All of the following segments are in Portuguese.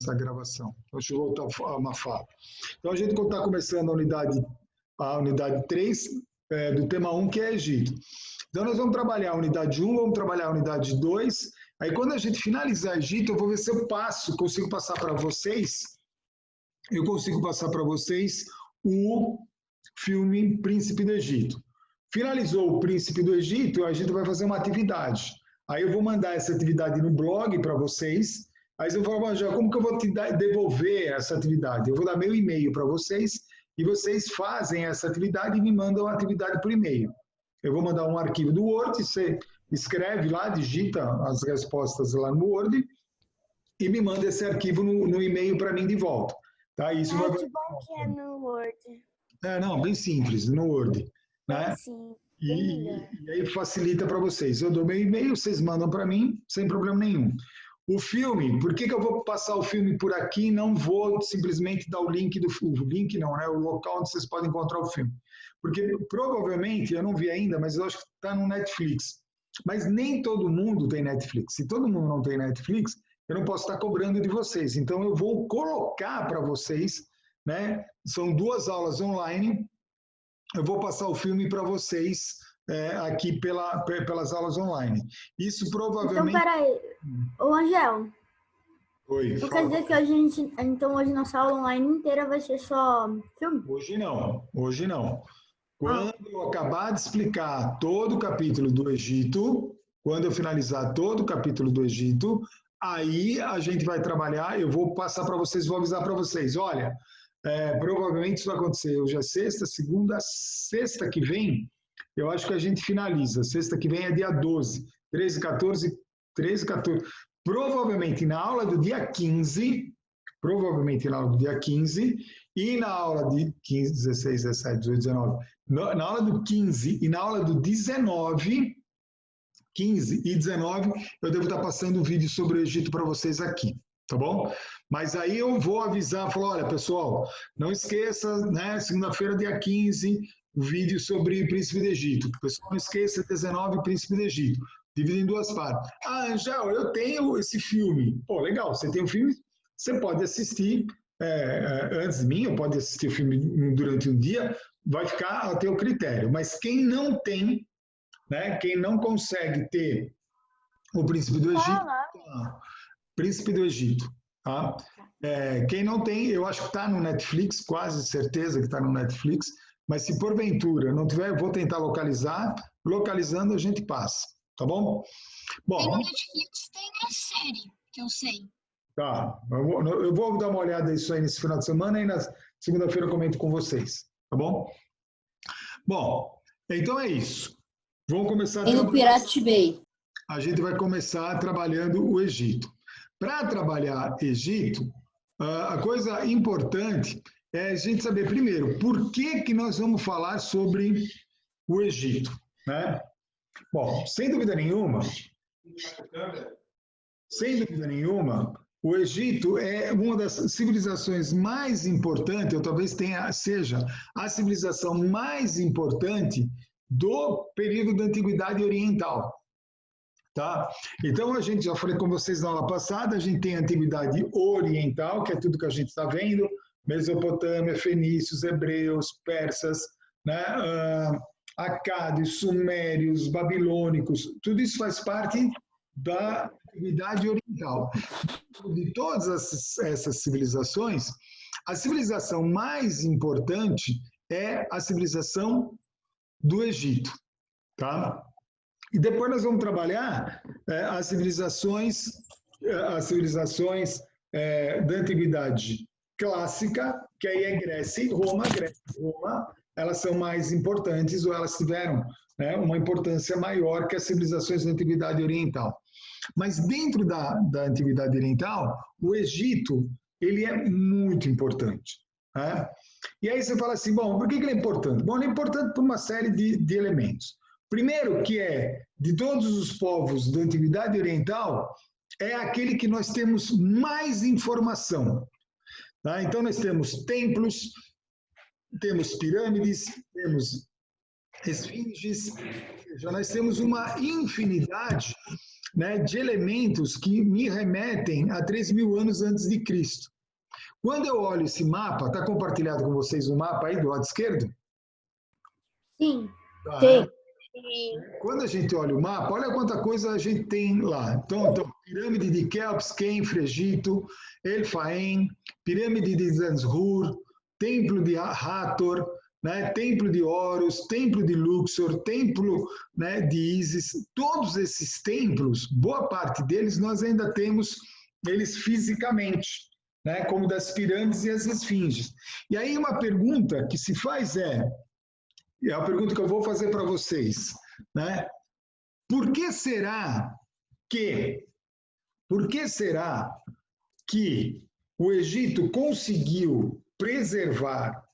essa gravação. Deixa eu voltar a uma fala. Então, a gente está começando a unidade 3 do tema 1, que é Egito. Então, nós vamos trabalhar a unidade 1, vamos trabalhar a unidade 2. Aí, quando a gente finalizar Egito, eu vou ver se eu consigo passar para vocês. Eu consigo passar para vocês o filme Príncipe do Egito. Finalizou o Príncipe do Egito, a gente vai fazer uma atividade. Aí eu vou mandar essa atividade no blog para vocês. Aí você vai falar, como que eu vou te devolver essa atividade? Eu vou dar meu e-mail para vocês e vocês fazem essa atividade e me mandam a atividade por e-mail. Eu vou mandar um arquivo do Word, você escreve lá, digita as respostas lá no Word e me manda esse arquivo no e-mail para mim de volta. Tá? Isso vai... Que bom que é no Word. Não, bem simples, no Word. Né? Sim, e aí facilita para vocês. Eu dou meu e-mail, vocês mandam para mim, sem problema nenhum. O filme, por que eu vou passar o filme por aqui e não vou simplesmente dar o link o local onde vocês podem encontrar o filme? Porque provavelmente, eu não vi ainda, mas eu acho que está no Netflix. Mas nem todo mundo tem Netflix. Se todo mundo não tem Netflix, eu não posso estar cobrando de vocês. Então, eu vou colocar para vocês, né? São 2 aulas online. Eu vou passar o filme para vocês aqui pelas aulas online. Isso provavelmente... Então, peraí. Ô, Angel. Oi, não quer dizer que hoje nossa aula online inteira vai ser só filme? Hoje não, hoje não. Quando eu acabar de explicar todo o capítulo do Egito, quando eu finalizar todo o capítulo do Egito, aí a gente vai trabalhar, eu vou passar para vocês, vou avisar para vocês, olha, provavelmente isso vai acontecer hoje é sexta, segunda, sexta que vem, eu acho que a gente finaliza, sexta que vem é dia 12, 13, 14, provavelmente na aula do dia 15, e na aula de 15, 16, 17, 18, 19, na aula do 15 e na aula do 19, 15 e 19, eu devo estar passando um vídeo sobre o Egito para vocês aqui, tá bom? Mas aí eu vou avisar, falar, olha, pessoal, não esqueça, né, segunda-feira, dia 15, o vídeo sobre o Príncipe do Egito. Pessoal, não esqueça, 19, Príncipe do Egito. Dividido em 2 partes. Ah, Angel, eu tenho esse filme. Pô, legal, você tem um filme, você pode assistir antes de mim, ou pode assistir o filme durante um dia, vai ficar a teu critério. Mas quem não tem, né, quem não consegue ter o Príncipe do Egito, Príncipe do Egito, tá? Quem não tem, eu acho que está no Netflix, quase certeza que está no Netflix, mas se porventura não tiver, eu vou tentar localizar, localizando a gente passa, tá bom? Bom, tem no Netflix, tem a série, que eu sei. Tá, eu vou dar uma olhada nisso aí nesse final de semana e na segunda-feira eu comento com vocês, tá bom? Bom, então é isso. Vamos começar... Tem no Pirate Bay. A gente vai começar trabalhando o Egito. Para trabalhar Egito, a coisa importante é a gente saber, primeiro, por que nós vamos falar sobre o Egito, né? Bom, sem dúvida nenhuma, o Egito é uma das civilizações mais importantes, ou talvez seja a civilização mais importante do período da Antiguidade Oriental. Tá? Então, a gente já falei com vocês na aula passada, a gente tem a Antiguidade Oriental, que é tudo que a gente está vendo, Mesopotâmia, fenícios, hebreus, persas, né? Acádios, sumérios, babilônicos, tudo isso faz parte da Antiguidade Oriental. De todas essas civilizações, a civilização mais importante é a civilização do Egito, tá? E depois nós vamos trabalhar as civilizações da Antiguidade Clássica, que aí é Grécia e Roma. Grécia e Roma, elas são mais importantes, ou elas tiveram, né, uma importância maior que as civilizações da Antiguidade Oriental. Mas dentro da Antiguidade Oriental, o Egito, ele é muito importante, né? E aí você fala assim, bom, por que ele é importante? Bom, ele é importante por uma série de elementos. Primeiro, que de todos os povos da Antiguidade Oriental, é aquele que nós temos mais informação. Tá? Então, nós temos templos, temos pirâmides, temos esfinges, nós temos uma infinidade né, de elementos que me remetem a 3.000 anos antes de Cristo. Quando eu olho esse mapa, está compartilhado com vocês o mapa aí do lado esquerdo? Sim. Tá, Sim. né? Quando a gente olha o mapa, olha quanta coisa a gente tem lá. Então pirâmide de Kelps, Khenifra, Egito, El Faem, pirâmide de Zanzur, templo de Hathor, né, templo de Horus, templo de Luxor, templo, né, de Ísis. Todos esses templos, boa parte deles, nós ainda temos eles fisicamente, né, como das pirâmides e as esfinges. E aí uma pergunta que se faz é a pergunta que eu vou fazer para vocês, né? Por que será que o Egito conseguiu preservar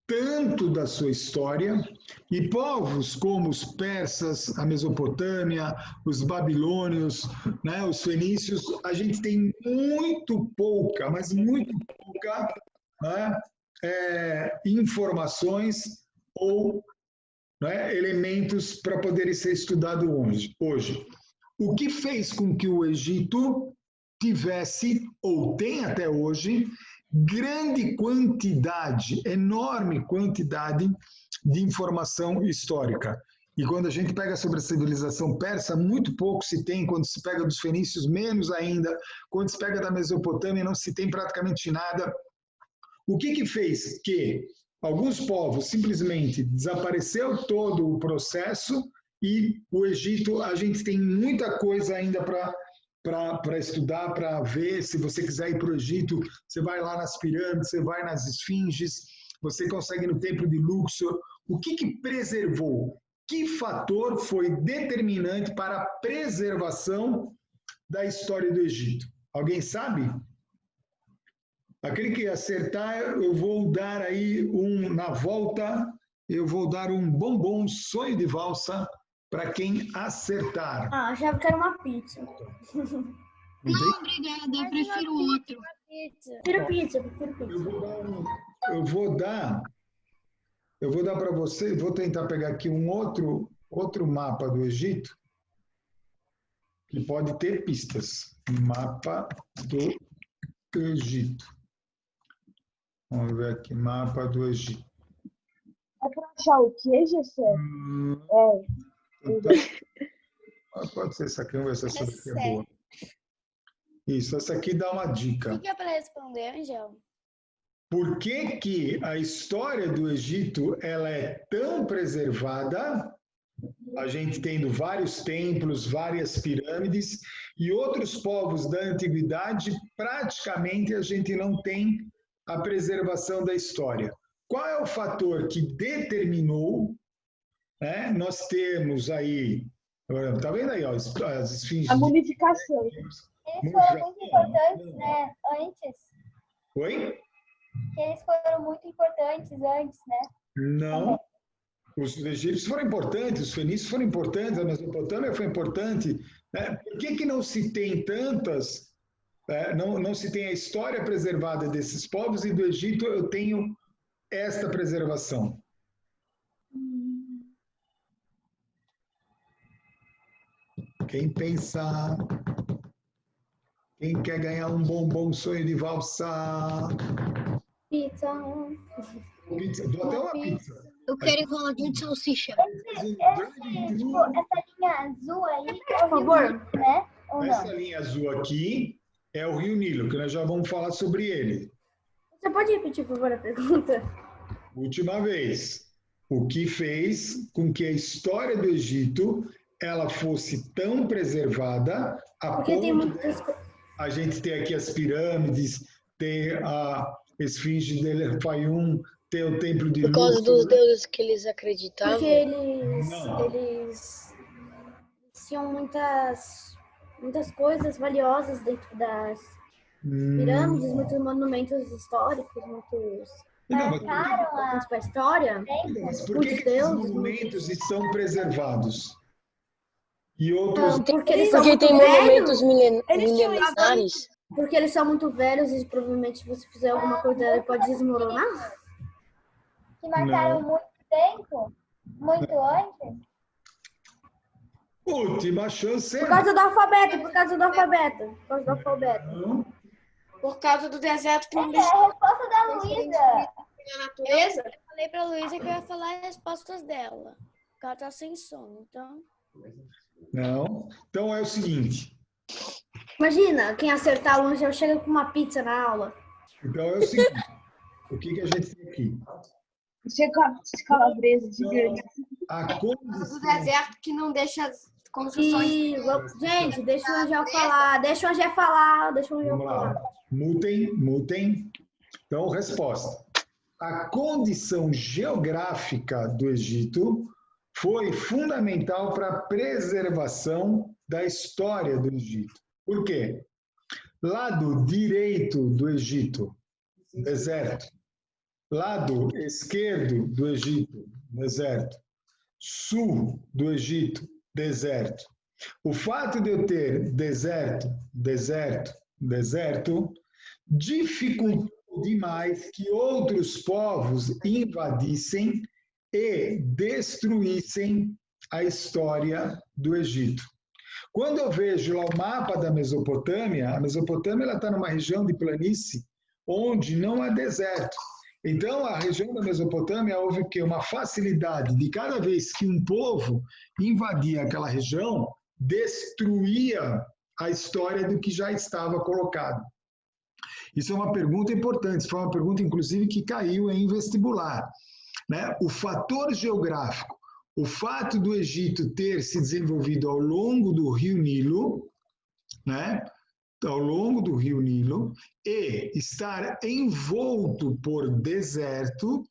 tanto da sua história e povos como os persas, a Mesopotâmia, os babilônios, né, os fenícios, a gente tem muito pouca, mas muito pouca, né, informações ou, né, elementos para poderem ser estudados hoje. O que fez com que o Egito tivesse, ou tem até hoje, grande quantidade, enorme quantidade de informação histórica. E quando a gente pega sobre a civilização persa, muito pouco se tem, quando se pega dos fenícios, menos ainda, quando se pega da Mesopotâmia, não se tem praticamente nada. O que fez que alguns povos simplesmente desapareceu todo o processo e o Egito, a gente tem muita coisa ainda para estudar, para ver. Se você quiser ir para o Egito, você vai lá nas pirâmides, você vai nas esfinges, você consegue ir no templo de Luxor. O que preservou? Que fator foi determinante para a preservação da história do Egito? Alguém sabe? Aquele que acertar, eu vou dar aí na volta, eu vou dar um bombom sonho de valsa para quem acertar. Ah, achava que era uma pizza. Não, obrigada, eu prefiro outro. Prefiro pizza. Eu vou dar para você, vou tentar pegar aqui um outro mapa do Egito, que pode ter pistas. Mapa do Egito. Vamos ver aqui, mapa do Egito. É para achar o que, GC? Pode ser essa aqui, vamos ver se essa daqui é boa. Isso, essa aqui dá uma dica. O que é para responder, Angel? Por que a história do Egito ela é tão preservada? A gente tendo vários templos, várias pirâmides, e outros povos da antiguidade, praticamente a gente não tem a preservação da história. Qual é o fator que determinou, né? Nós temos aí, tá vendo aí, ó, as esfinges? A mumificação. Eles foram muito importantes, né, antes. Oi? Eles foram muito importantes antes, né? Não. Os egípcios foram importantes, os fenícios foram importantes, a Mesopotâmia foi importante. Né? Por que não se tem tantas, não se tem a história preservada desses povos, e do Egito eu tenho esta preservação? Quem pensar? Quem quer ganhar um bombom sonho de valsa? Pizza. Pizza. Dou até uma pizza. Eu quero enroladinho de salsicha. Essa linha azul aí é Por favor. Nilo, né? Ou Essa não? linha azul aqui é o Rio Nilo, que nós já vamos falar sobre ele. Você pode repetir, por favor, a pergunta? Última vez. O que fez com que a história do Egito ela fosse tão preservada a Porque tem ponto muitas de coisas. a gente ter aqui as pirâmides, ter a esfinge de El Fayum, ter o templo de Por causa Luxor. dos deuses que eles acreditavam. Porque eles Não. tinham muitas coisas valiosas dentro das pirâmides, muitos monumentos históricos, muitos Não, mas pontos para a história. mas por Muitos que esses deuses, monumentos estão preservados? E outros Porque eles são Porque muito tem monumentos velhos. milenares. Porque eles são muito velhos e provavelmente se você fizer alguma coisa ele pode desmoronar. Que marcaram muito tempo? Muito antes? Última chance. Por causa do alfabeto, por causa do alfabeto. Por causa do alfabeto. Não. Por causa do deserto que não É deixa a resposta da Luísa. a natureza. Eu falei pra Luísa que eu ia falar as respostas dela. Porque ela tá sem sono, então... Não. Então é o seguinte. Imagina, quem acertar o Angel chega com uma pizza na aula. Então é o seguinte. O que a gente tem aqui? Você com a calabresa de grande. A Do condição. deserto que não deixa as construções. Gente, deixa o Angel falar. Deixa o Angel falar. Deixa o Angel Vamos falar. lá. Mutem. Então, resposta. A condição geográfica do Egito foi fundamental para a preservação da história do Egito. Por quê? Lado direito do Egito, deserto. Lado esquerdo do Egito, deserto. Sul do Egito, deserto. O fato de eu ter deserto, dificultou demais que outros povos invadissem e destruíssem a história do Egito. Quando eu vejo lá o mapa da Mesopotâmia, a Mesopotâmia está numa região de planície onde não há deserto. Então, a região da Mesopotâmia houve o quê? Uma facilidade de cada vez que um povo invadia aquela região, destruía a história do que já estava colocado. Isso é uma pergunta importante, foi uma pergunta, inclusive, que caiu em vestibular. Né? O fator geográfico, o fato do Egito ter se desenvolvido ao longo do Rio Nilo, né? Ao longo do Rio Nilo, e estar envolto por deserto,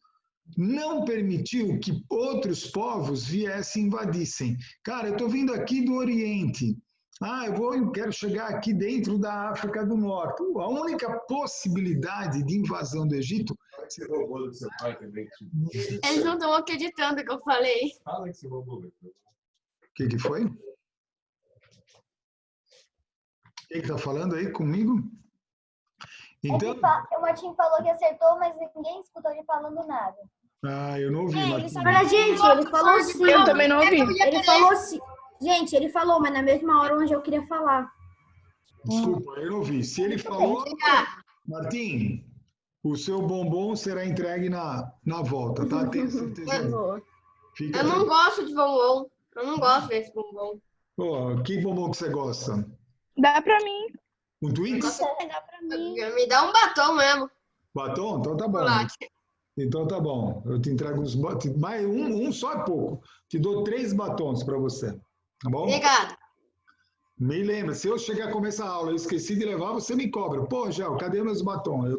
não permitiu que outros povos viessem e invadissem. Cara, eu estou vindo aqui do Oriente. Eu quero chegar aqui dentro da África do Norte. A única possibilidade de invasão do Egito... Você roubou do seu pai também? Eles não estão acreditando que eu falei. Fala que você roubou. O que foi? Quem está falando aí comigo? Então... O Martim falou que acertou, mas ninguém escutou ele falando nada. eu não ouvi. Mas, gente, ele falou sim. Eu também não ouvi. Ele falou sim. Gente, ele falou, mas na mesma hora onde eu queria falar. Desculpa, eu não ouvi. Se ele falou... Martim, o seu bombom será entregue na volta, tá? Tenho certeza. Eu não gosto de bombom. Eu não gosto desse bombom. Pô, que bombom que você gosta? Dá pra mim. Um Twix? Dá pra mim. Me dá um batom mesmo. Batom? Então tá bom. Chocolate. Então tá bom. Eu te entrego uns batons. Mais um só é pouco. Te dou 3 batons para você. Tá bom? Obrigada. Me lembra, se eu chegar a começar a aula e eu esqueci de levar, você me cobra. Pô, Gel, cadê meus batons?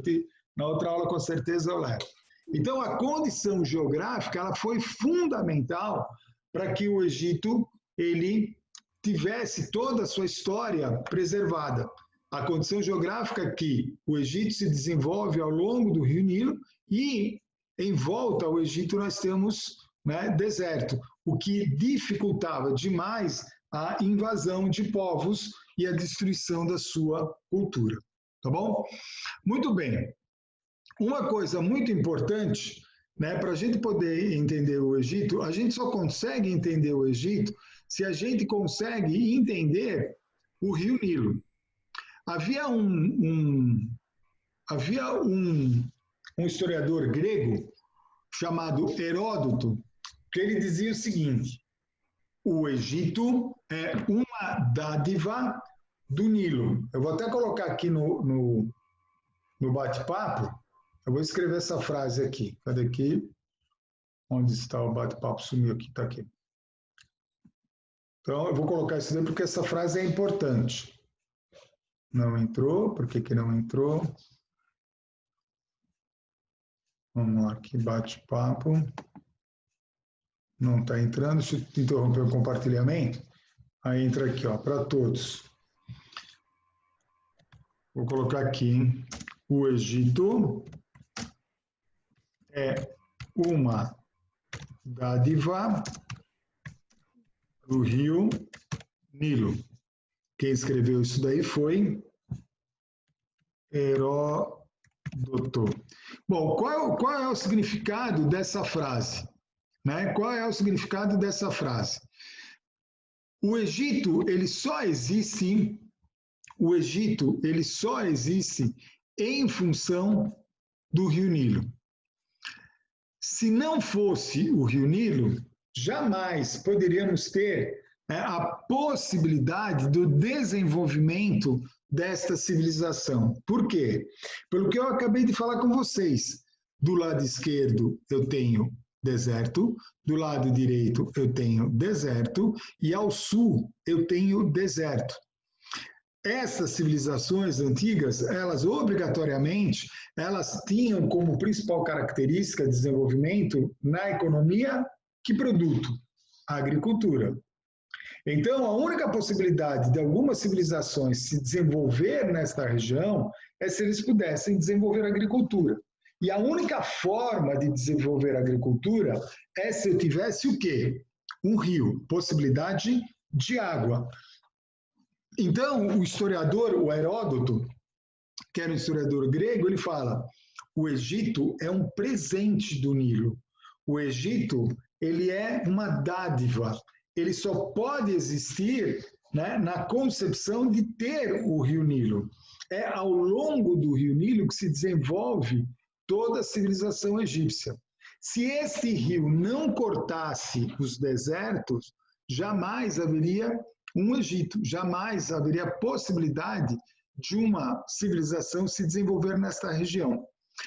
Na outra aula, com certeza, eu levo. Então, a condição geográfica ela foi fundamental para que o Egito ele tivesse toda a sua história preservada. A condição geográfica que o Egito se desenvolve ao longo do Rio Nilo e, em volta ao Egito, nós temos, né, deserto, o que dificultava demais a invasão de povos e a destruição da sua cultura. Tá bom? Muito bem. Uma coisa muito importante, né, para a gente poder entender o Egito, a gente só consegue entender o Egito se a gente consegue entender o Rio Nilo. Havia um historiador grego chamado Heródoto, que ele dizia o seguinte: o Egito é uma dádiva do Nilo. Eu vou até colocar aqui no bate-papo, eu vou escrever essa frase aqui. Cadê aqui? Onde está o bate-papo? Sumiu aqui, está aqui. Então, eu vou colocar isso daí porque essa frase é importante. Não entrou, por que não entrou? Vamos lá, aqui, bate-papo. Não está entrando, deixa eu interromper o compartilhamento. Aí entra aqui, ó, para todos. Vou colocar aqui, hein? O Egito é uma dádiva do Rio Nilo. Quem escreveu isso daí foi Heródoto. Bom, qual é o significado dessa frase? Né? Qual é o significado dessa frase? O Egito, ele só existe em função do Rio Nilo. Se não fosse o Rio Nilo, jamais poderíamos ter a possibilidade do desenvolvimento desta civilização. Por quê? Pelo que eu acabei de falar com vocês. Do lado esquerdo eu tenho deserto, do lado direito eu tenho deserto e ao sul eu tenho deserto. Essas civilizações antigas, elas obrigatoriamente, elas tinham como principal característica de desenvolvimento na economia que produto? A agricultura. Então, a única possibilidade de algumas civilizações se desenvolver nesta região é se eles pudessem desenvolver a agricultura. E a única forma de desenvolver a agricultura é se eu tivesse o quê? Um rio, possibilidade de água. Então, o historiador, o Heródoto, que era um historiador grego, ele fala: o Egito é um presente do Nilo. O Egito, ele é uma dádiva. Ele só pode existir, né, na concepção de ter o Rio Nilo. É ao longo do Rio Nilo que se desenvolve toda a civilização egípcia. Se este rio não cortasse os desertos, jamais haveria um Egito, jamais haveria possibilidade de uma civilização se desenvolver nesta região.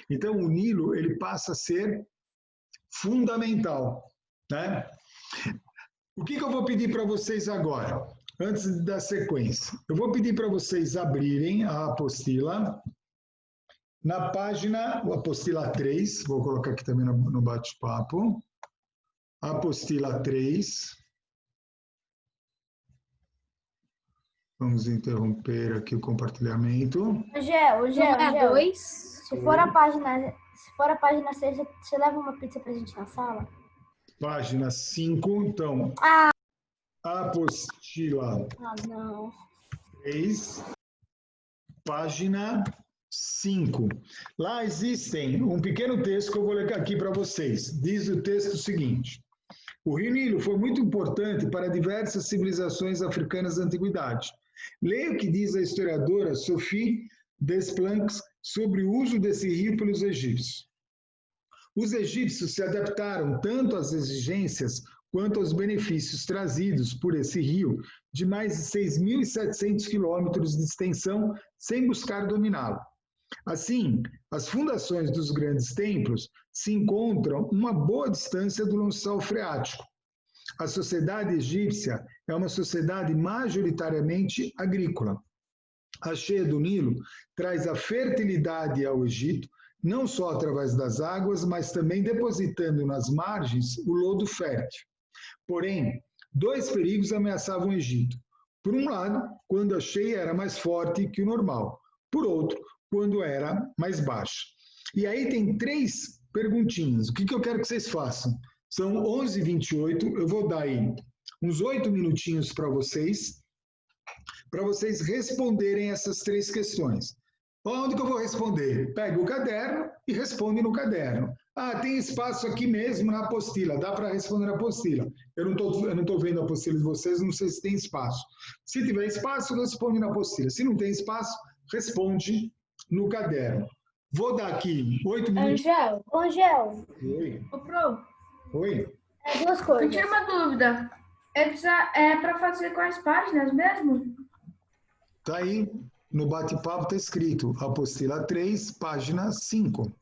Então, o Nilo, ele passa a ser fundamental, né? O que eu vou pedir para vocês agora, antes da sequência? Eu vou pedir para vocês abrirem a apostila, na página, apostila 3, vou colocar aqui também no bate-papo, apostila 3. Vamos interromper aqui o compartilhamento. Gel, 2. se for a página 6, você leva uma pizza pra gente na sala? Página 5, então. Apostila 3, página 5. Lá existem um pequeno texto que eu vou ler aqui para vocês. Diz o texto o seguinte: o Rio Nilo foi muito importante para diversas civilizações africanas da antiguidade. Leia o que diz a historiadora Sophie Desplanques sobre o uso desse rio pelos egípcios. Os egípcios se adaptaram tanto às exigências quanto aos benefícios trazidos por esse rio de mais de 6.700 quilômetros de extensão sem buscar dominá-lo. Assim, as fundações dos grandes templos se encontram uma boa distância do lençol freático. A sociedade egípcia é uma sociedade majoritariamente agrícola. A cheia do Nilo traz a fertilidade ao Egito, não só através das águas, mas também depositando nas margens o lodo fértil. Porém, dois perigos ameaçavam o Egito. Por um lado, quando a cheia era mais forte que o normal. Por outro, quando era mais baixa. E aí tem 3 perguntinhas. O que eu quero que vocês façam? São 11h28, eu vou dar aí uns 8 minutinhos para vocês responderem essas 3 questões. Onde que eu vou responder? Pega o caderno e responde no caderno. Tem espaço aqui mesmo na apostila, dá para responder na apostila. Eu não tô vendo a apostila de vocês, não sei se tem espaço. Se tiver espaço, responde na apostila. Se não tem espaço, responde no caderno. Vou dar aqui 8 minutos. Angel. Oi. Ô, Pro, Oi. 2 eu coisas. tinha uma dúvida. É para fazer quais páginas mesmo? Tá aí, no bate-papo tá escrito, apostila 3, página 5.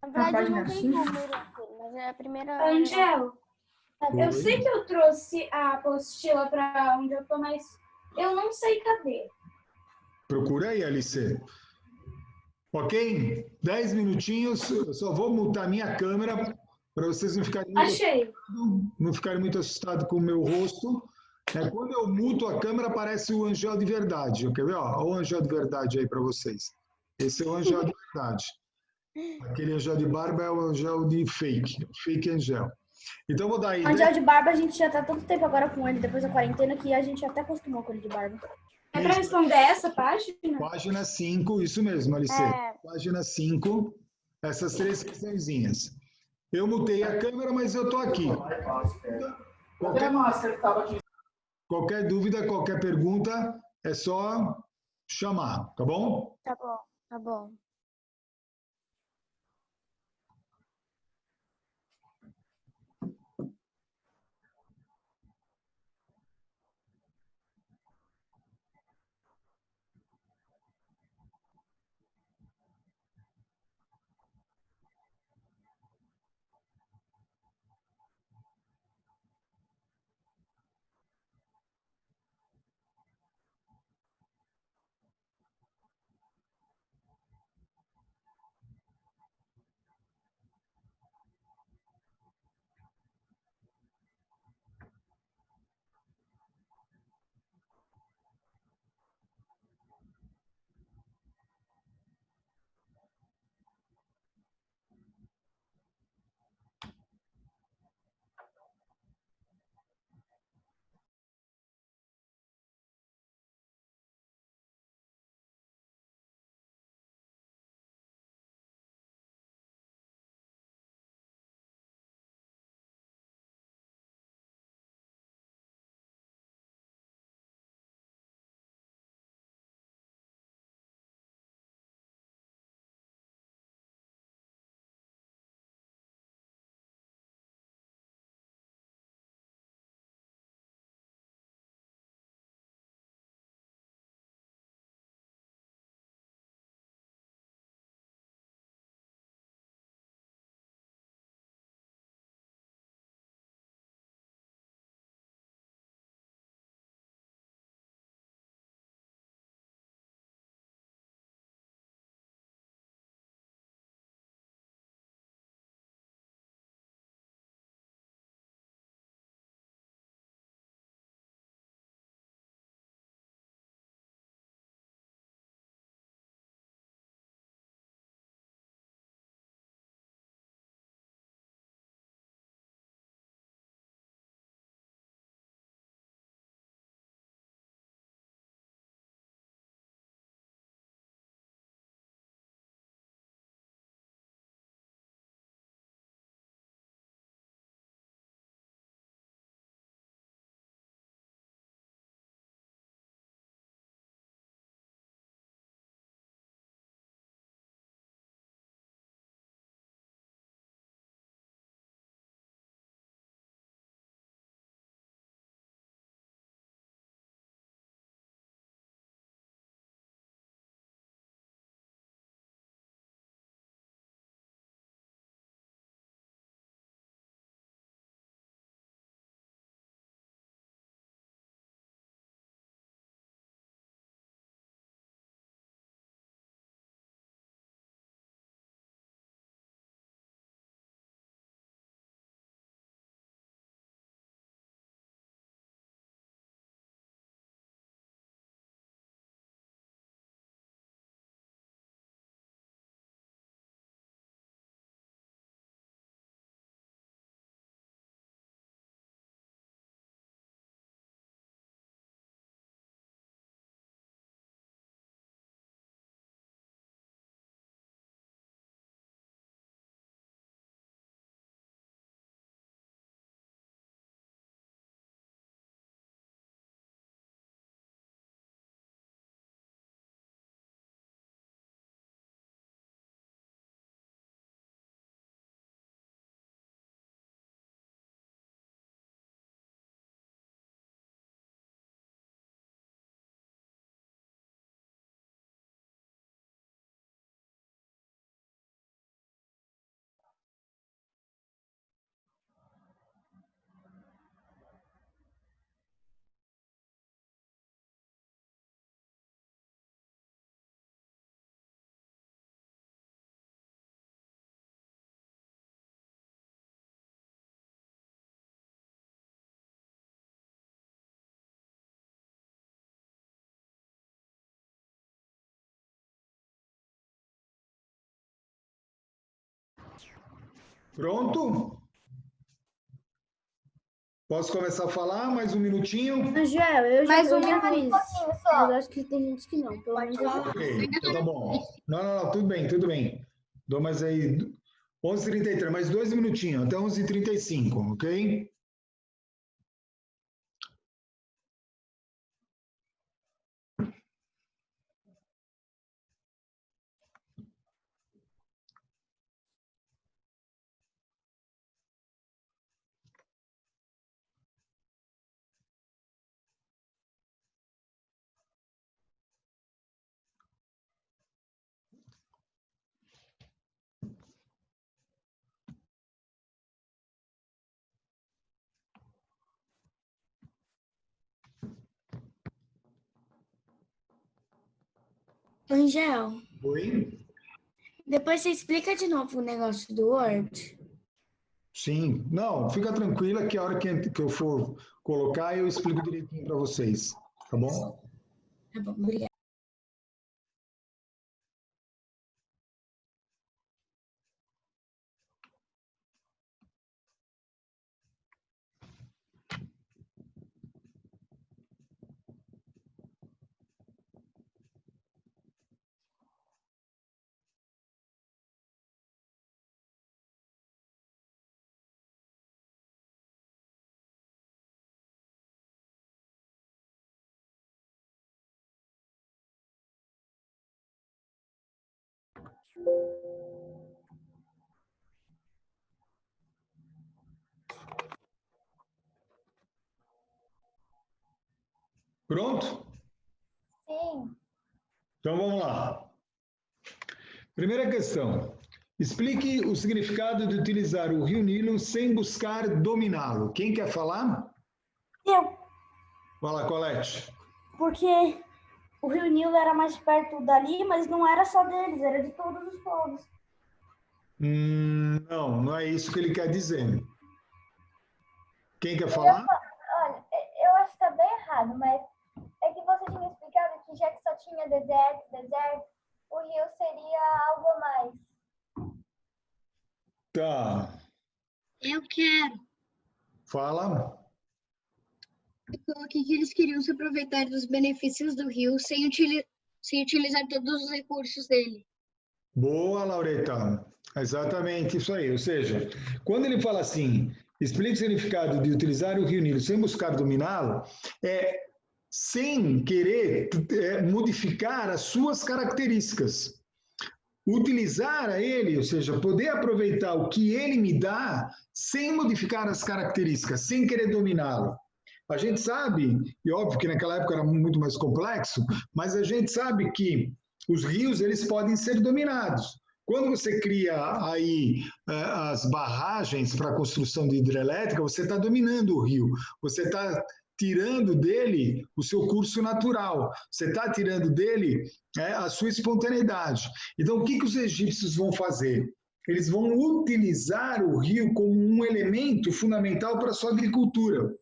Na verdade, não página tem 5. número, mas é a primeira. Angel, Oi. eu sei que eu trouxe a apostila para onde eu tô, mas eu não sei cadê. Procura aí, Alice. Ok? 10 minutinhos, eu só vou mutar minha câmera para vocês não ficarem muito assustados com o meu rosto. Quando eu muto a câmera, aparece o Angel de verdade. Quer ver? Olha o Angel de verdade aí para vocês. Esse é o Angel de verdade. Aquele Angel de barba é o Angel de fake Angel. Então, eu vou dar aí. O Angel de barba, a gente já tá tanto tempo agora com ele, depois da quarentena, que a gente até acostumou com ele de barba. É para responder essa página? Página 5, isso mesmo, Alice. Página 5, essas 3 questõezinhas. Eu mutei a câmera, mas eu tô aqui. Qualquer dúvida, qualquer pergunta, é só chamar, tá bom? Tá bom, tá bom. Pronto? Posso começar a falar? Mais um minutinho? Angel, eu já, Mais eu um já minuto, fiz. pouquinho Mas só. acho que tem gente que não. Pelo menos eu já fiz. Ok, então tá bom. Não, tudo bem, tudo bem. Dou mais aí 11h33, mais 2 minutinhos, até 11h35, ok? Angel, Oi? depois você explica de novo o negócio do Word. Sim. Não, fica tranquila que a hora que eu for colocar, eu explico direitinho para vocês. Tá bom? Tá bom, obrigada. Pronto? Sim. Então vamos lá. Primeira questão. Explique o significado de utilizar o Rio Nilo sem buscar dominá-lo. Quem quer falar? Eu, Fala, Colete. porque o Rio Nilo era mais perto dali, mas não era só deles, era de todos os povos. Não, não é isso que ele quer dizer. Quem quer falar? Olha, eu acho que tá bem errado, mas é que você tinha explicado que já que só tinha deserto, o rio seria algo a mais. Tá. Eu quero. Fala. Eu coloquei que eles queriam se aproveitar dos benefícios do rio sem utilizar todos os recursos dele. Boa, Laureta. Exatamente isso aí. Ou seja, quando ele fala assim, explique o significado de utilizar o Rio Nilo sem buscar dominá-lo, é sem querer modificar as suas características. Utilizar a ele, ou seja, poder aproveitar o que ele me dá sem modificar as características, sem querer dominá-lo. A gente sabe, e óbvio que naquela época era muito mais complexo, mas a gente sabe que os rios eles podem ser dominados. Quando você cria aí as barragens para a construção de hidrelétrica, você está dominando o rio, você está tirando dele o seu curso natural, você está tirando dele a sua espontaneidade. Então, o que os egípcios vão fazer? Eles vão utilizar o rio como um elemento fundamental para a sua agricultura.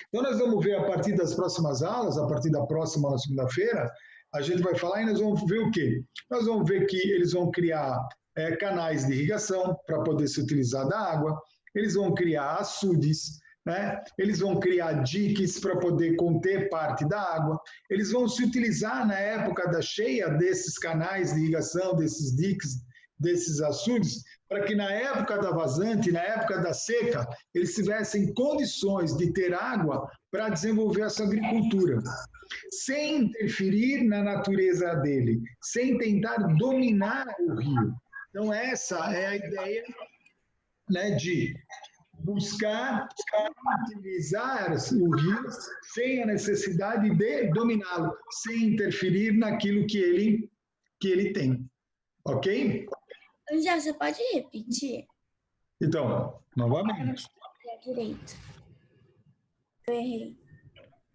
Então, nós vamos ver a partir das próximas aulas, a partir da próxima segunda-feira, a gente vai falar e nós vamos ver o quê? Nós vamos ver que eles vão criar canais de irrigação para poder se utilizar da água, eles vão criar açudes, né? Eles vão criar diques para poder conter parte da água, eles vão se utilizar na época da cheia desses canais de irrigação, desses diques, desses açudes, para que na época da vazante, na época da seca, eles tivessem condições de ter água para desenvolver a sua agricultura, sem interferir na natureza dele, sem tentar dominar o rio. Então, essa é a ideia, né, de buscar utilizar o rio sem a necessidade de dominá-lo, sem interferir naquilo que ele tem. Ok? Angel, você pode repetir? Então, novamente. Direito. Eu errei.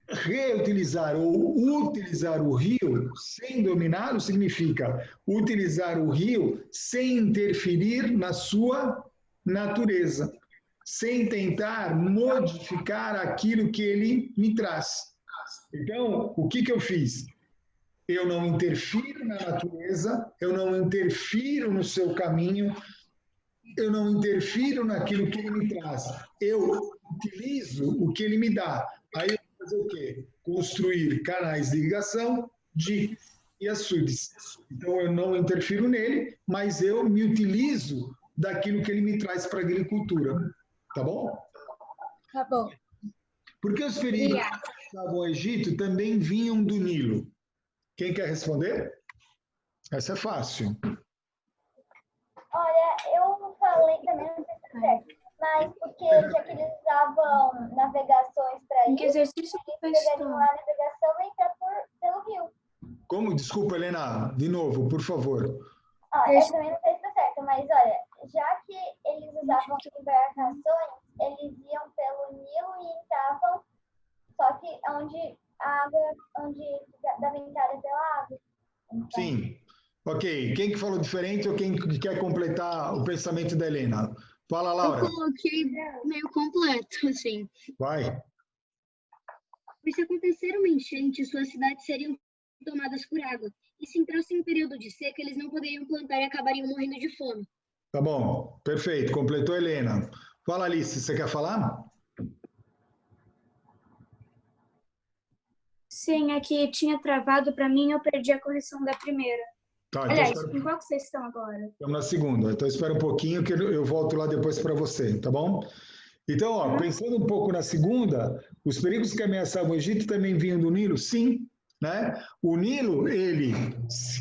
Reutilizar ou utilizar o rio sem dominá-lo significa utilizar o rio sem interferir na sua natureza, sem tentar modificar aquilo que ele me traz. Então, o que eu fiz? Eu não interfiro na natureza, eu não interfiro no seu caminho, eu não interfiro naquilo que ele me traz. Eu utilizo o que ele me dá. Aí eu vou fazer o quê? Construir canais de irrigação, diques e açudes. Então eu não interfiro nele, mas eu me utilizo daquilo que ele me traz para a agricultura. Tá bom? Tá bom. Porque os feridos que estavam ao Egito também vinham do Nilo. Quem quer responder? Essa é fácil. Olha, eu falei também, não sei se é certo, mas porque já que eles usavam navegações para Em isso, que exercício que eles vocês pegariam estão? a navegação e entrar pelo rio. Como? Desculpa, Helena, de novo, por favor. Eu também não sei se é certo, mas olha, já que eles usavam embarcações, eles iam pelo Nilo e entravam, só que onde a água, onde dava entrada pela água. Sim. Ok. Quem que falou diferente ou quem que quer completar o pensamento da Helena? Fala, Eu Laura. coloquei meio completo, assim. Vai. Pois se acontecer uma enchente, suas cidades seriam tomadas por água. E se entrasse em período de seca, eles não poderiam plantar e acabariam morrendo de fome. Tá bom. Perfeito. Completou a Helena. Fala, Alice. Você quer falar? Sim, é que tinha travado para mim, eu perdi a correção da primeira. Tá, então Aliás, espera- em qual que vocês estão agora? estamos na segunda. Então espera um pouquinho que eu volto lá depois para você, tá bom? Então, ó, pensando um pouco na segunda, os perigos que ameaçavam o Egito também vinham do Nilo? Sim, né? O Nilo, ele,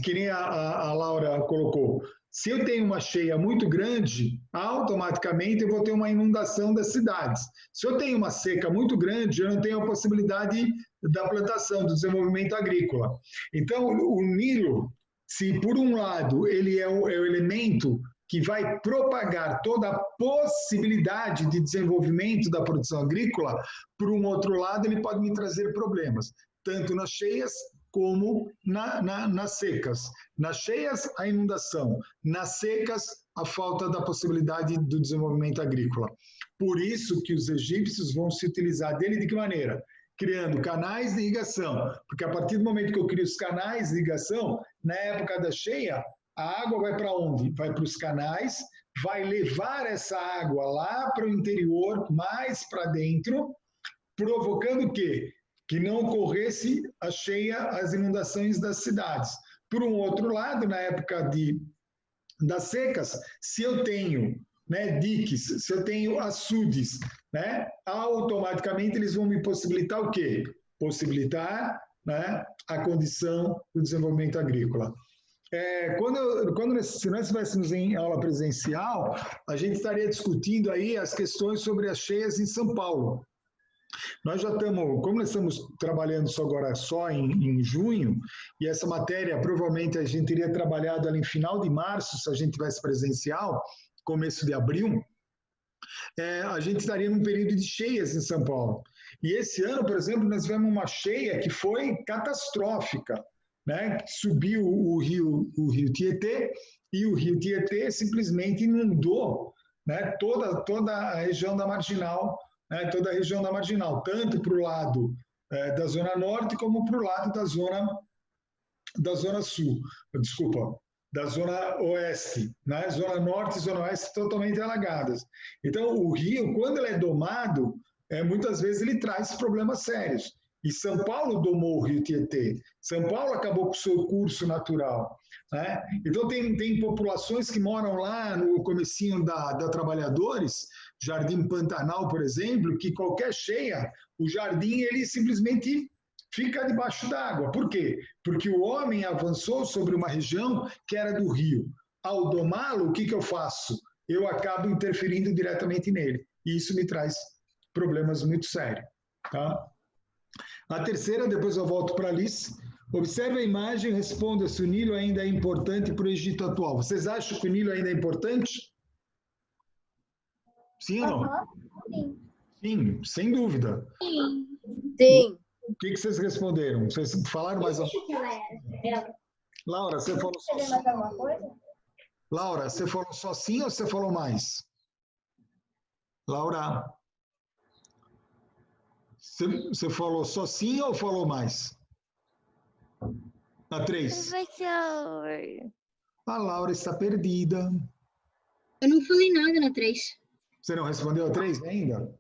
que nem a Laura colocou, se eu tenho uma cheia muito grande, automaticamente eu vou ter uma inundação das cidades. Se eu tenho uma seca muito grande, eu não tenho a possibilidade da plantação, do desenvolvimento agrícola. Então, o Nilo, se por um lado ele é o elemento que vai propagar toda a possibilidade de desenvolvimento da produção agrícola, por um outro lado, ele pode me trazer problemas, tanto nas cheias como nas secas. Nas cheias, a inundação. Nas secas, a falta da possibilidade do desenvolvimento agrícola. Por isso que os egípcios vão se utilizar dele de que maneira? Criando canais de irrigação, porque a partir do momento que eu crio os canais de irrigação, na época da cheia, a água vai para onde? Vai para os canais, vai levar essa água lá para o interior, mais para dentro, provocando o quê? Que não ocorresse a cheia, as inundações das cidades. Por um outro lado, na época das secas, se eu tenho, né, diques, se eu tenho açudes, né, automaticamente eles vão me possibilitar o quê? Possibilitar, né, a condição do desenvolvimento agrícola. Se nós estivéssemos em aula presencial, a gente estaria discutindo aí as questões sobre as cheias em São Paulo. Nós já estamos, como nós estamos trabalhando agora só em junho, e essa matéria provavelmente a gente teria trabalhado ali em final de março, se a gente tivesse presencial, começo de abril, a gente estaria num período de cheias em São Paulo. E esse ano, por exemplo, nós tivemos uma cheia que foi catastrófica, né? Subiu o rio Tietê, e o rio Tietê simplesmente inundou, né, toda a região da Marginal, né, toda a região da Marginal, tanto para o lado da Zona Norte como para o lado da Zona Sul, desculpa, da Zona Oeste, né? Zona Norte e Zona Oeste totalmente alagadas. Então, o rio, quando ele é domado, muitas vezes ele traz problemas sérios. E São Paulo domou o rio Tietê. São Paulo acabou com o seu curso natural, né? Então, tem populações que moram lá no comecinho da Trabalhadores, Jardim Pantanal, por exemplo, que qualquer cheia, o jardim ele simplesmente fica debaixo d'água. Por quê? Porque o homem avançou sobre uma região que era do rio. Ao domá-lo, o que eu faço? Eu acabo interferindo diretamente nele. E isso me traz problemas muito sérios, tá? A terceira, depois eu volto para a Alice. Observe a imagem e responda se o Nilo ainda é importante para o Egito atual. Vocês acham que o Nilo ainda é importante? Sim ou não? Sim. Sim, sem dúvida. Sim. O que vocês responderam? Vocês falaram mais alguma coisa? Laura, você falou só Quer sim? mais alguma coisa? Laura, você falou só sim ou você falou mais? Laura, você falou só sim ou falou mais? A 3. Professor. A Laura está perdida. Eu não falei nada na 3. Você não respondeu a 3 ainda?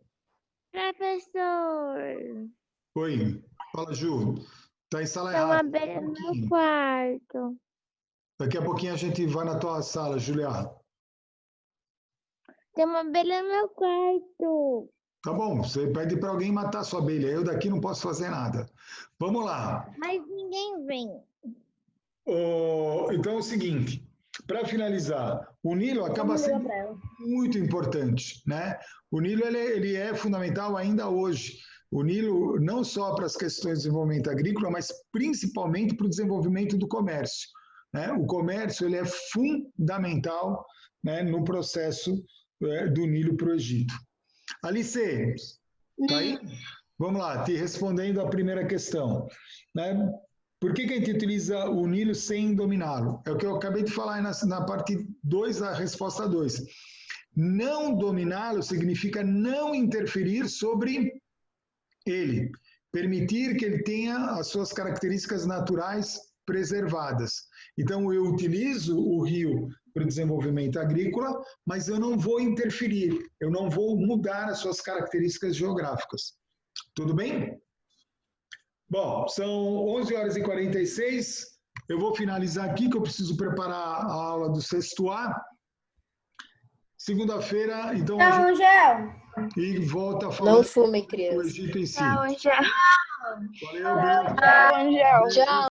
Professor. Oi, fala, Ju. Está em sala Tem uma errada. abelha no meu quarto. Daqui a pouquinho a gente vai na tua sala, Julia. Tem uma abelha no meu quarto. Tá bom, você pede para alguém matar a sua abelha. Eu daqui não posso fazer nada. Vamos lá. Mas ninguém vem. Então é o seguinte, para finalizar, o Nilo acaba sendo muito importante, né? O Nilo ele é fundamental ainda hoje. O Nilo não só para as questões de desenvolvimento agrícola, mas principalmente para o desenvolvimento do comércio, né? O comércio ele é fundamental, né, no processo do Nilo para o Egito. Alice, tá aí? Vamos lá, te respondendo a primeira questão, né? Por que a gente utiliza o Nilo sem dominá-lo? É o que eu acabei de falar na parte 2 da resposta 2. Não dominá-lo significa não interferir sobre ele, permitir que ele tenha as suas características naturais preservadas. Então, eu utilizo o rio para o desenvolvimento agrícola, mas eu não vou interferir, eu não vou mudar as suas características geográficas. Tudo bem? Bom, são 11h46. Eu vou finalizar aqui, que eu preciso preparar a aula do sexto A. Segunda-feira, então... Tchau, Angel. E volta a falar Não fumem, do criança. Egito em si. Tchau, Angel. Valeu, beijo. Tchau, Angel. Tchau.